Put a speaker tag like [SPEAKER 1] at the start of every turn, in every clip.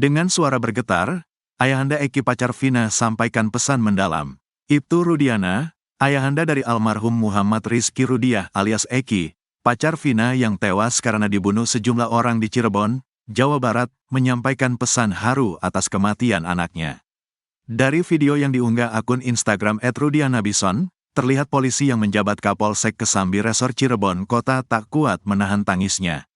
[SPEAKER 1] Dengan suara bergetar, ayahanda Eki pacar Vina sampaikan pesan mendalam. Ibtu Rudiana, ayahanda dari almarhum Muhammad Rizky Rudiah alias Eki, pacar Vina yang tewas karena dibunuh sejumlah orang di Cirebon, Jawa Barat, menyampaikan pesan haru atas kematian anaknya. Dari video yang diunggah akun Instagram @rudianabison, terlihat polisi yang menjabat Kapolsek Kesambi Resor Cirebon Kota tak kuat menahan tangisnya.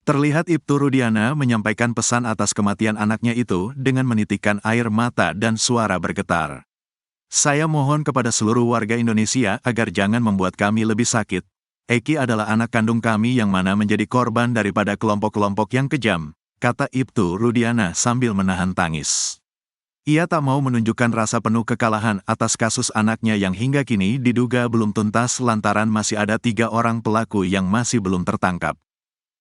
[SPEAKER 1] Terlihat Ibtu Rudiana menyampaikan pesan atas kematian anaknya itu dengan menitikkan air mata dan suara bergetar. Saya mohon kepada seluruh warga Indonesia agar jangan membuat kami lebih sakit. Eki adalah anak kandung kami yang mana menjadi korban daripada kelompok-kelompok yang kejam, kata Ibtu Rudiana sambil menahan tangis. Ia tak mau menunjukkan rasa penuh kekalahan atas kasus anaknya yang hingga kini diduga belum tuntas lantaran masih ada 3 orang pelaku yang masih belum tertangkap.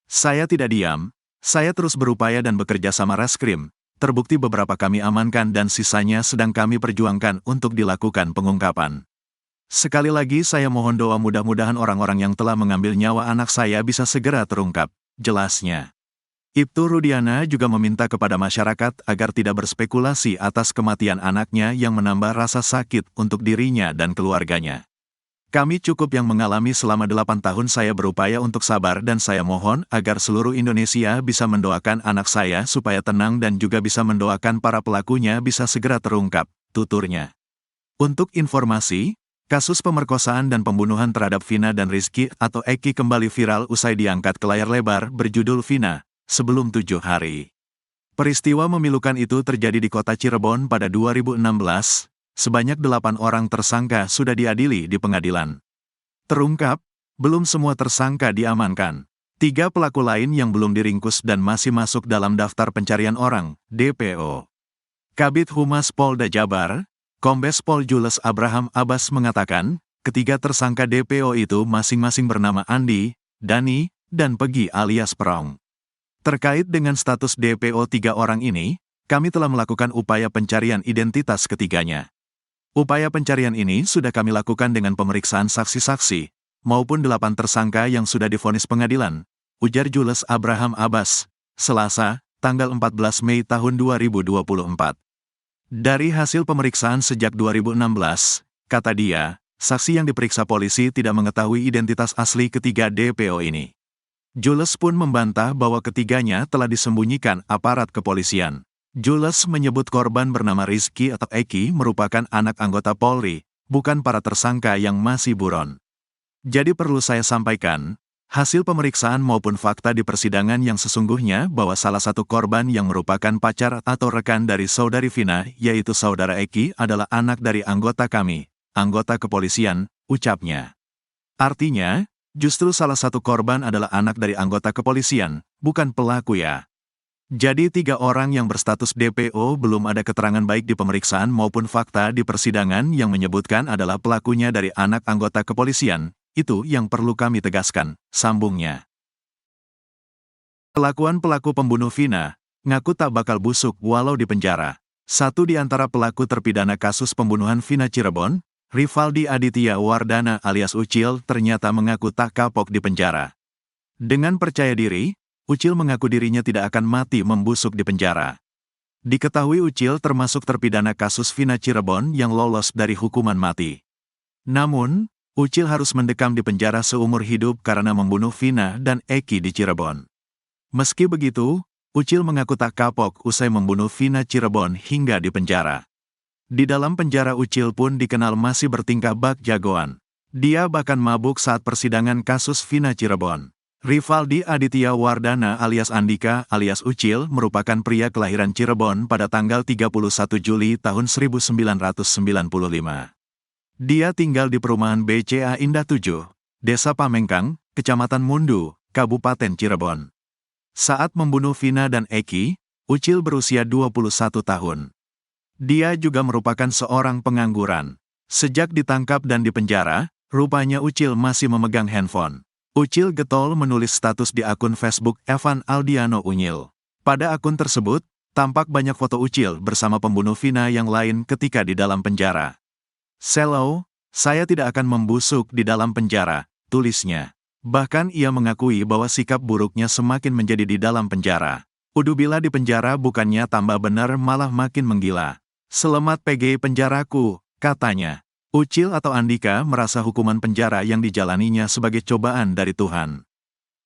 [SPEAKER 1] Saya tidak diam, saya terus berupaya dan bekerja sama reskrim, terbukti beberapa kami amankan dan sisanya sedang kami perjuangkan untuk dilakukan pengungkapan. Sekali lagi saya mohon doa mudah-mudahan orang-orang yang telah mengambil nyawa anak saya bisa segera terungkap, jelasnya. Ibtu Rudiana juga meminta kepada masyarakat agar tidak berspekulasi atas kematian anaknya yang menambah rasa sakit untuk dirinya dan keluarganya. Kami cukup yang mengalami selama 8 tahun saya berupaya untuk sabar dan saya mohon agar seluruh Indonesia bisa mendoakan anak saya supaya tenang dan juga bisa mendoakan para pelakunya bisa segera terungkap, tuturnya. Untuk informasi, kasus pemerkosaan dan pembunuhan terhadap Vina dan Rizky atau Eki kembali viral usai diangkat ke layar lebar berjudul Vina sebelum 7 hari. Peristiwa memilukan itu terjadi di kota Cirebon pada 2016, sebanyak 8 orang tersangka sudah diadili di pengadilan. Terungkap, belum semua tersangka diamankan. 3 pelaku lain yang belum diringkus dan masih masuk dalam daftar pencarian orang, DPO. Kabid Humas Polda Jabar, Kombes Pol Jules Abraham Abbas mengatakan, ketiga tersangka DPO itu masing-masing bernama Andi, Dani, dan Pegi alias Perong. Terkait dengan status DPO 3 orang ini, kami telah melakukan upaya pencarian identitas ketiganya. Upaya pencarian ini sudah kami lakukan dengan pemeriksaan saksi-saksi, maupun 8 tersangka yang sudah divonis pengadilan, ujar Jules Abraham Abbas, Selasa, tanggal 14 Mei tahun 2024. Dari hasil pemeriksaan sejak 2016, kata dia, saksi yang diperiksa polisi tidak mengetahui identitas asli ketiga DPO ini. Jules pun membantah bahwa ketiganya telah disembunyikan aparat kepolisian. Jules menyebut korban bernama Rizky atau Eki merupakan anak anggota Polri, bukan para tersangka yang masih buron. Jadi perlu saya sampaikan, hasil pemeriksaan maupun fakta di persidangan yang sesungguhnya bahwa salah satu korban yang merupakan pacar atau rekan dari saudari Vina, yaitu saudara Eki, adalah anak dari anggota kami, anggota kepolisian, ucapnya. Artinya, justru salah satu korban adalah anak dari anggota kepolisian, bukan pelaku ya. Jadi 3 orang yang berstatus DPO belum ada keterangan baik di pemeriksaan maupun fakta di persidangan yang menyebutkan adalah pelakunya dari anak anggota kepolisian, itu yang perlu kami tegaskan, sambungnya. Kelakuan pelaku pembunuh Vina, ngaku tak bakal busuk walau di penjara. Satu di antara pelaku terpidana kasus pembunuhan Vina Cirebon, Rivaldi Aditya Wardana alias Ucil ternyata mengaku tak kapok di penjara. Dengan percaya diri, Ucil mengaku dirinya tidak akan mati membusuk di penjara. Diketahui Ucil termasuk terpidana kasus Vina Cirebon yang lolos dari hukuman mati. Namun, Ucil harus mendekam di penjara seumur hidup karena membunuh Vina dan Eki di Cirebon. Meski begitu, Ucil mengaku tak kapok usai membunuh Vina Cirebon hingga di penjara. Di dalam penjara Ucil pun dikenal masih bertingkah bak jagoan. Dia bahkan mabuk saat persidangan kasus Vina Cirebon. Rivaldi Aditya Wardana alias Andika alias Ucil merupakan pria kelahiran Cirebon pada tanggal 31 Juli tahun 1995. Dia tinggal di perumahan BCA Indah 7, Desa Pamengkang, Kecamatan Mundu, Kabupaten Cirebon. Saat membunuh Vina dan Eki, Ucil berusia 21 tahun. Dia juga merupakan seorang pengangguran. Sejak ditangkap dan dipenjara, rupanya Ucil masih memegang handphone. Ucil getol menulis status di akun Facebook Evan Aldiano Unyil. Pada akun tersebut, tampak banyak foto Ucil bersama pembunuh Vina yang lain ketika di dalam penjara. "Selo, saya tidak akan membusuk di dalam penjara," tulisnya. Bahkan ia mengakui bahwa sikap buruknya semakin menjadi di dalam penjara. Udubila di penjara bukannya tambah benar malah makin menggila. Selamat PG penjaraku, katanya. Ucil atau Andika merasa hukuman penjara yang dijalaninya sebagai cobaan dari Tuhan.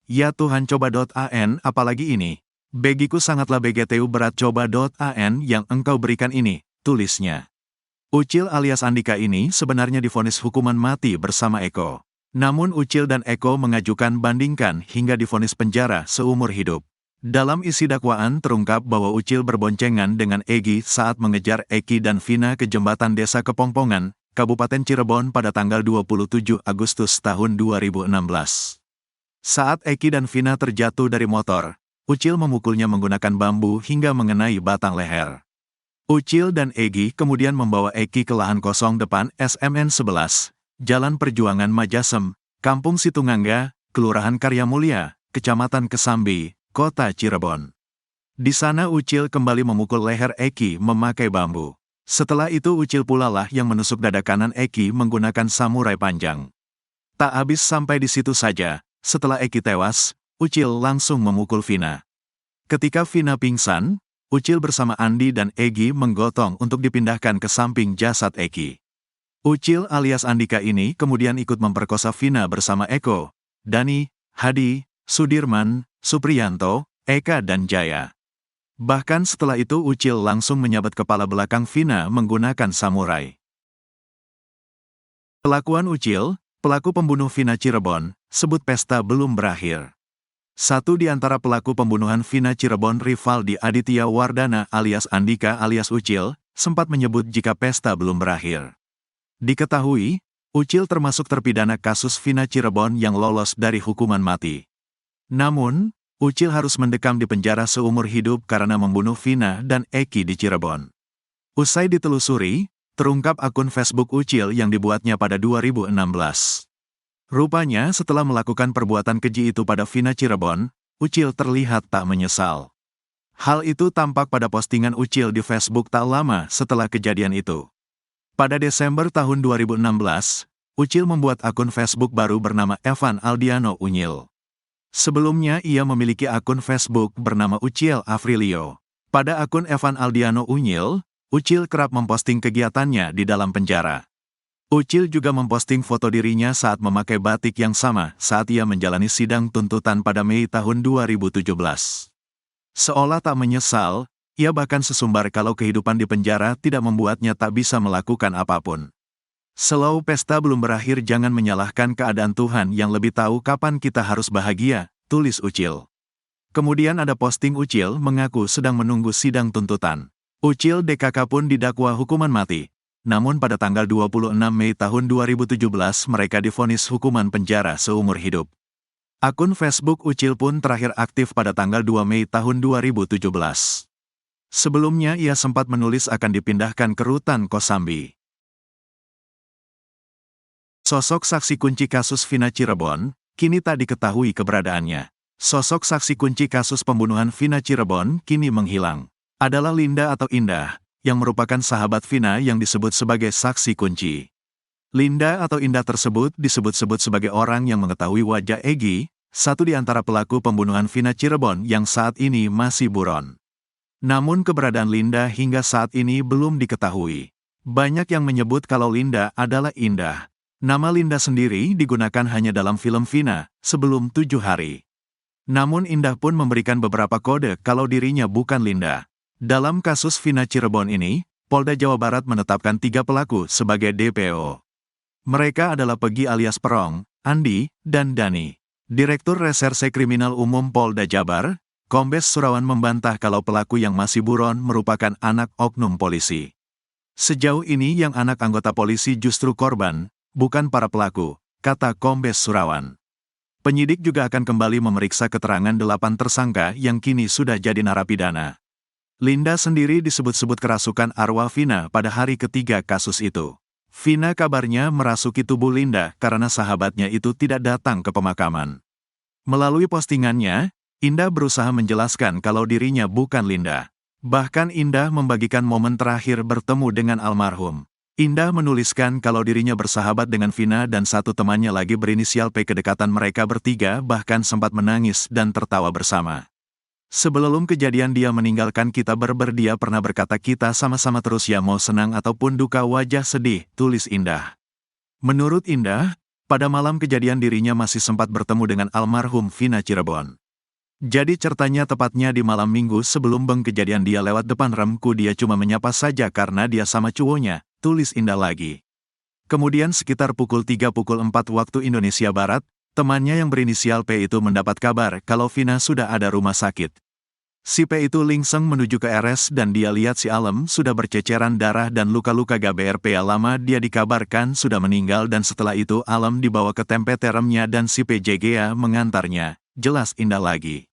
[SPEAKER 1] Ya Tuhan coba.an apalagi ini. Bagiku sangatlah BGTU berat coba.an yang engkau berikan ini, tulisnya. Ucil alias Andika ini sebenarnya divonis hukuman mati bersama Eko. Namun Ucil dan Eko mengajukan bandingkan hingga divonis penjara seumur hidup. Dalam isi dakwaan terungkap bahwa Ucil berboncengan dengan Egi saat mengejar Eki dan Vina ke jembatan Desa Kepongpongan, Kabupaten Cirebon pada tanggal 27 Agustus tahun 2016. Saat Eki dan Vina terjatuh dari motor, Ucil memukulnya menggunakan bambu hingga mengenai batang leher. Ucil dan Egi kemudian membawa Eki ke lahan kosong depan SMN 11, Jalan Perjuangan Majasem, Kampung Situngangga, Kelurahan Karyamulya, Kecamatan Kesambi, Kota Cirebon. Di sana Ucil kembali memukul leher Eki memakai bambu. Setelah itu Ucil pula lah yang menusuk dada kanan Eki menggunakan samurai panjang. Tak habis sampai di situ saja, setelah Eki tewas, Ucil langsung memukul Vina. Ketika Vina pingsan, Ucil bersama Andi dan Egi menggotong untuk dipindahkan ke samping jasad Eki. Ucil alias Andika ini kemudian ikut memperkosa Vina bersama Eko, Dani, Hadi, Sudirman, Supriyanto, Eka dan Jaya. Bahkan setelah itu Ucil langsung menyabat kepala belakang Vina menggunakan samurai. Kelakuan Ucil, pelaku pembunuh Vina Cirebon, sebut pesta belum berakhir. Satu di antara pelaku pembunuhan Vina Cirebon, Rivaldi Aditya Wardana alias Andika alias Ucil, sempat menyebut jika pesta belum berakhir. Diketahui, Ucil termasuk terpidana kasus Vina Cirebon yang lolos dari hukuman mati. Namun, Ucil harus mendekam di penjara seumur hidup karena membunuh Vina dan Eki di Cirebon. Usai ditelusuri, terungkap akun Facebook Ucil yang dibuatnya pada 2016. Rupanya setelah melakukan perbuatan keji itu pada Vina Cirebon, Ucil terlihat tak menyesal. Hal itu tampak pada postingan Ucil di Facebook tak lama setelah kejadian itu. Pada Desember tahun 2016, Ucil membuat akun Facebook baru bernama Evan Aldiano Unyil. Sebelumnya ia memiliki akun Facebook bernama Ucil Afrilio. Pada akun Evan Aldiano Unyil, Ucil kerap memposting kegiatannya di dalam penjara. Ucil juga memposting foto dirinya saat memakai batik yang sama saat ia menjalani sidang tuntutan pada Mei tahun 2017. Seolah tak menyesal, ia bahkan sesumbar kalau kehidupan di penjara tidak membuatnya tak bisa melakukan apapun. Selau pesta belum berakhir, jangan menyalahkan keadaan Tuhan yang lebih tahu kapan kita harus bahagia, tulis Ucil. Kemudian ada posting Ucil mengaku sedang menunggu sidang tuntutan. Ucil DKK pun didakwa hukuman mati. Namun pada tanggal 26 Mei tahun 2017 mereka divonis hukuman penjara seumur hidup. Akun Facebook Ucil pun terakhir aktif pada tanggal 2 Mei tahun 2017. Sebelumnya ia sempat menulis akan dipindahkan ke rutan Kosambi. Sosok saksi kunci kasus Vina Cirebon, kini tak diketahui keberadaannya. Sosok saksi kunci kasus pembunuhan Vina Cirebon kini menghilang. Adalah Linda atau Indah, yang merupakan sahabat Vina yang disebut sebagai saksi kunci. Linda atau Indah tersebut disebut-sebut sebagai orang yang mengetahui wajah Egi, satu di antara pelaku pembunuhan Vina Cirebon yang saat ini masih buron. Namun keberadaan Linda hingga saat ini belum diketahui. Banyak yang menyebut kalau Linda adalah Indah. Nama Linda sendiri digunakan hanya dalam film Vina, Sebelum 7 Hari. Namun Indah pun memberikan beberapa kode kalau dirinya bukan Linda. Dalam kasus Vina Cirebon ini, Polda Jawa Barat menetapkan 3 pelaku sebagai DPO. Mereka adalah Pegi alias Perong, Andi, dan Dani. Direktur Reserse Kriminal Umum Polda Jabar, Kombes Surawan membantah kalau pelaku yang masih buron merupakan anak oknum polisi. Sejauh ini yang anak anggota polisi justru korban, bukan para pelaku, kata Kombes Surawan. Penyidik juga akan kembali memeriksa keterangan 8 tersangka yang kini sudah jadi narapidana. Linda sendiri disebut-sebut kerasukan arwah Vina pada hari ketiga kasus itu. Vina kabarnya merasuki tubuh Linda karena sahabatnya itu tidak datang ke pemakaman. Melalui postingannya, Indah berusaha menjelaskan kalau dirinya bukan Linda. Bahkan Indah membagikan momen terakhir bertemu dengan almarhum. Indah menuliskan kalau dirinya bersahabat dengan Vina dan satu temannya lagi berinisial P. Kedekatan mereka bertiga bahkan sempat menangis dan tertawa bersama. Sebelum kejadian dia meninggalkan kita dia pernah berkata kita sama-sama terus ya mau senang ataupun duka wajah sedih, tulis Indah. Menurut Indah, pada malam kejadian dirinya masih sempat bertemu dengan almarhum Vina Cirebon. Jadi ceritanya tepatnya di malam minggu sebelum kejadian dia lewat depan remku dia cuma menyapa saja karena dia sama cowoknya, tulis Indah lagi. Kemudian sekitar pukul 3 pukul 4 waktu Indonesia Barat, temannya yang berinisial P itu mendapat kabar kalau Vina sudah ada rumah sakit. Si P itu langsung menuju ke RS dan dia lihat si Alem sudah berceceran darah dan luka-luka GBRP lama dia dikabarkan sudah meninggal dan setelah itu Alem dibawa ke tempat teremnya dan si PJGA mengantarnya, jelas Indah lagi.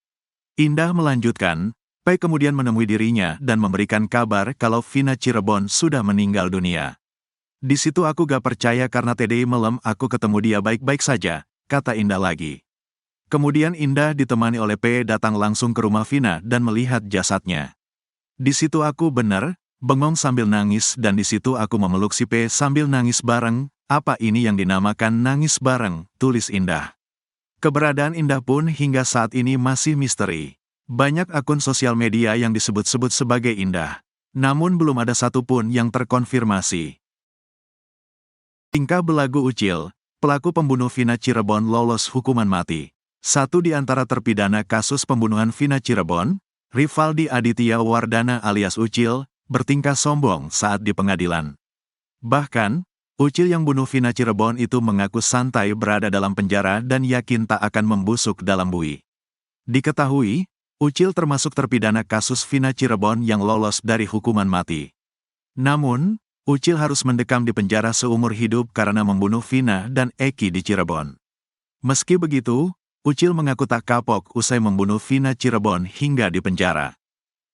[SPEAKER 1] Indah melanjutkan, P kemudian menemui dirinya dan memberikan kabar kalau Vina Cirebon sudah meninggal dunia. Di situ aku gak percaya karena tadi malam aku ketemu dia baik-baik saja, kata Indah lagi. Kemudian Indah ditemani oleh P datang langsung ke rumah Vina dan melihat jasadnya. Di situ aku benar, bengong sambil nangis dan di situ aku memeluk si P sambil nangis bareng, apa ini yang dinamakan nangis bareng, tulis Indah. Keberadaan Indah pun hingga saat ini masih misteri. Banyak akun sosial media yang disebut-sebut sebagai Indah. Namun belum ada satupun yang terkonfirmasi. Tingkah belagu Ucil, pelaku pembunuh Vina Cirebon lolos hukuman mati. Satu di antara terpidana kasus pembunuhan Vina Cirebon, Rivaldi Aditya Wardana alias Ucil, bertingkah sombong saat di pengadilan. Bahkan, Ucil yang bunuh Vina Cirebon itu mengaku santai berada dalam penjara dan yakin tak akan membusuk dalam bui. Diketahui, Ucil termasuk terpidana kasus Vina Cirebon yang lolos dari hukuman mati. Namun, Ucil harus mendekam di penjara seumur hidup karena membunuh Vina dan Eki di Cirebon. Meski begitu, Ucil mengaku tak kapok usai membunuh Vina Cirebon hingga di penjara.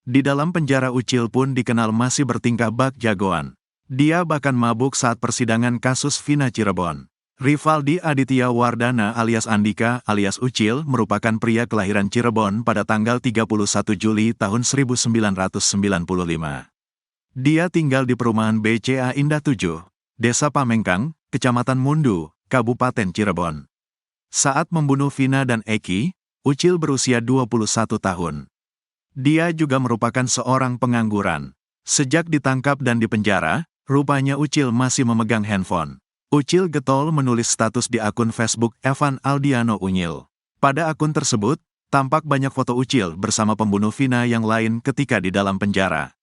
[SPEAKER 1] Di dalam penjara Ucil pun dikenal masih bertingkah bak jagoan. Dia bahkan mabuk saat persidangan kasus Vina Cirebon. Rivaldi Aditya Wardana alias Andika alias Ucil merupakan pria kelahiran Cirebon pada tanggal 31 Juli tahun 1995. Dia tinggal di perumahan BCA Indah 7, Desa Pamengkang, Kecamatan Mundu, Kabupaten Cirebon. Saat membunuh Vina dan Eki, Ucil berusia 21 tahun. Dia juga merupakan seorang pengangguran. Sejak ditangkap dan dipenjara, rupanya Ucil masih memegang handphone. Ucil getol menulis status di akun Facebook Evan Aldiano Unyil. Pada akun tersebut, tampak banyak foto Ucil bersama pembunuh Vina yang lain ketika di dalam penjara.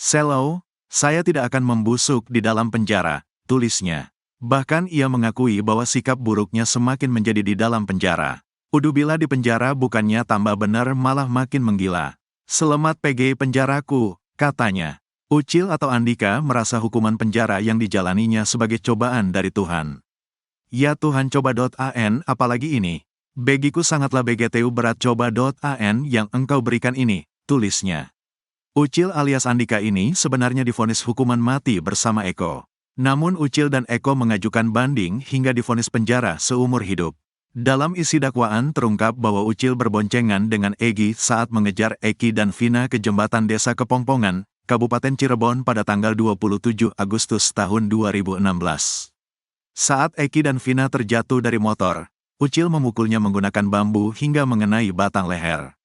[SPEAKER 1] "Selo, saya tidak akan membusuk di dalam penjara," tulisnya. Bahkan ia mengakui bahwa sikap buruknya semakin menjadi di dalam penjara. "Udubila di penjara bukannya tambah benar malah makin menggila. Selamat PG penjaraku," katanya. Ucil atau Andika merasa hukuman penjara yang dijalaninya sebagai cobaan dari Tuhan. "Ya Tuhan coba.an apalagi ini. Bagiku sangatlah BGTU berat coba.an yang engkau berikan ini," tulisnya. Ucil alias Andika ini sebenarnya divonis hukuman mati bersama Eko. Namun Ucil dan Eko mengajukan banding hingga divonis penjara seumur hidup. Dalam isi dakwaan terungkap bahwa Ucil berboncengan dengan Egi saat mengejar Eki dan Vina ke jembatan Desa Kepongpongan, Kabupaten Cirebon pada tanggal 27 Agustus tahun 2016. Saat Eki dan Vina terjatuh dari motor, Ucil memukulnya menggunakan bambu hingga mengenai batang leher.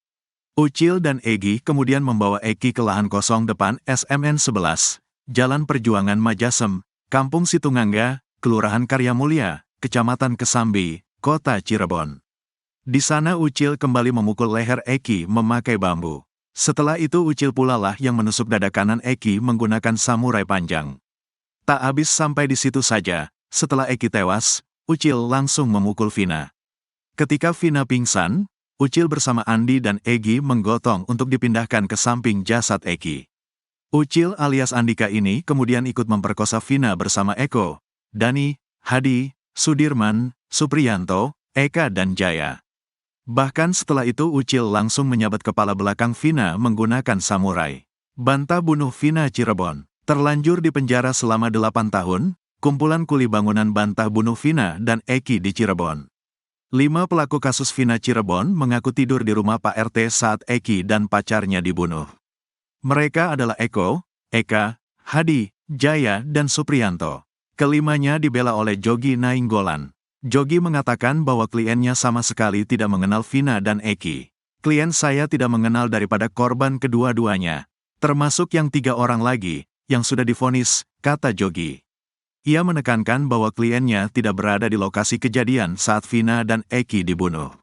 [SPEAKER 1] Ucil dan Egi kemudian membawa Eki ke lahan kosong depan SMN 11, Jalan Perjuangan Majasem, Kampung Situngangga, Kelurahan Karyamulya, Kecamatan Kesambi, Kota Cirebon. Di sana Ucil kembali memukul leher Eki memakai bambu. Setelah itu Ucil pula lah yang menusuk dada kanan Eki menggunakan samurai panjang. Tak habis sampai di situ saja, setelah Eki tewas, Ucil langsung memukul Vina. Ketika Vina pingsan, Ucil bersama Andi dan Egi menggotong untuk dipindahkan ke samping jasad Eki. Ucil alias Andika ini kemudian ikut memperkosa Vina bersama Eko, Dani, Hadi, Sudirman, Supriyanto, Eka dan Jaya. Bahkan setelah itu Ucil langsung menyabat kepala belakang Vina menggunakan samurai. Bantah bunuh Vina Cirebon. Terlanjur di penjara selama 8 tahun, kumpulan kuli bangunan bantah bunuh Vina dan Eki di Cirebon. 5 pelaku kasus Vina Cirebon mengaku tidur di rumah Pak RT saat Eki dan pacarnya dibunuh. Mereka adalah Eko, Eka, Hadi, Jaya, dan Supriyanto. Kelimanya dibela oleh Jogi Nainggolan. Jogi mengatakan bahwa kliennya sama sekali tidak mengenal Vina dan Eki. Klien saya tidak mengenal daripada korban kedua-duanya, termasuk yang 3 orang lagi, yang sudah divonis, kata Jogi. Ia menekankan bahwa kliennya tidak berada di lokasi kejadian saat Vina dan Eki dibunuh.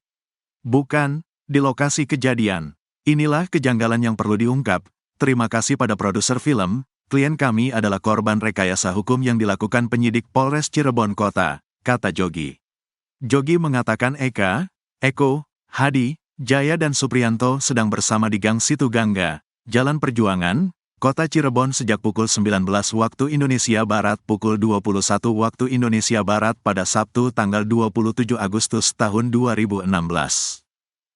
[SPEAKER 1] Bukan, di lokasi kejadian. Inilah kejanggalan yang perlu diungkap. Terima kasih pada produser film, klien kami adalah korban rekayasa hukum yang dilakukan penyidik Polres Cirebon Kota, kata Jogi. Jogi mengatakan Eko, Hadi, Jaya dan Supriyanto sedang bersama di Gang Situ Gangga, Jalan Perjuangan, Kota Cirebon sejak pukul 19 waktu Indonesia Barat pukul 21 waktu Indonesia Barat pada Sabtu tanggal 27 Agustus tahun 2016.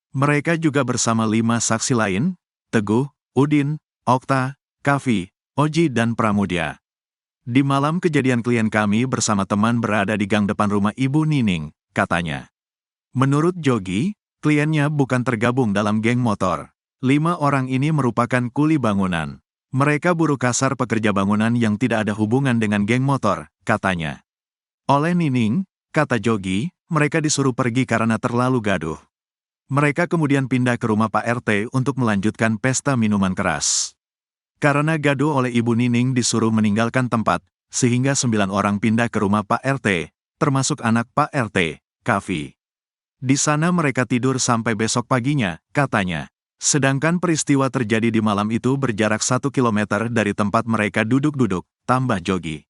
[SPEAKER 1] Mereka juga bersama 5 saksi lain, Teguh, Udin, Okta, Kavi, Oji dan Pramudia. Di malam kejadian klien kami bersama teman berada di gang depan rumah Ibu Nining, katanya. Menurut Jogi, kliennya bukan tergabung dalam geng motor. 5 orang ini merupakan kuli bangunan. Mereka buruh kasar pekerja bangunan yang tidak ada hubungan dengan geng motor, katanya. Oleh Nining, kata Jogi, mereka disuruh pergi karena terlalu gaduh. Mereka kemudian pindah ke rumah Pak RT untuk melanjutkan pesta minuman keras. Karena gaduh oleh Ibu Nining disuruh meninggalkan tempat, sehingga 9 orang pindah ke rumah Pak RT, termasuk anak Pak RT, Kavi. Di sana mereka tidur sampai besok paginya, katanya. Sedangkan peristiwa terjadi di malam itu berjarak 1 kilometer dari tempat mereka duduk-duduk, tambah Jogi.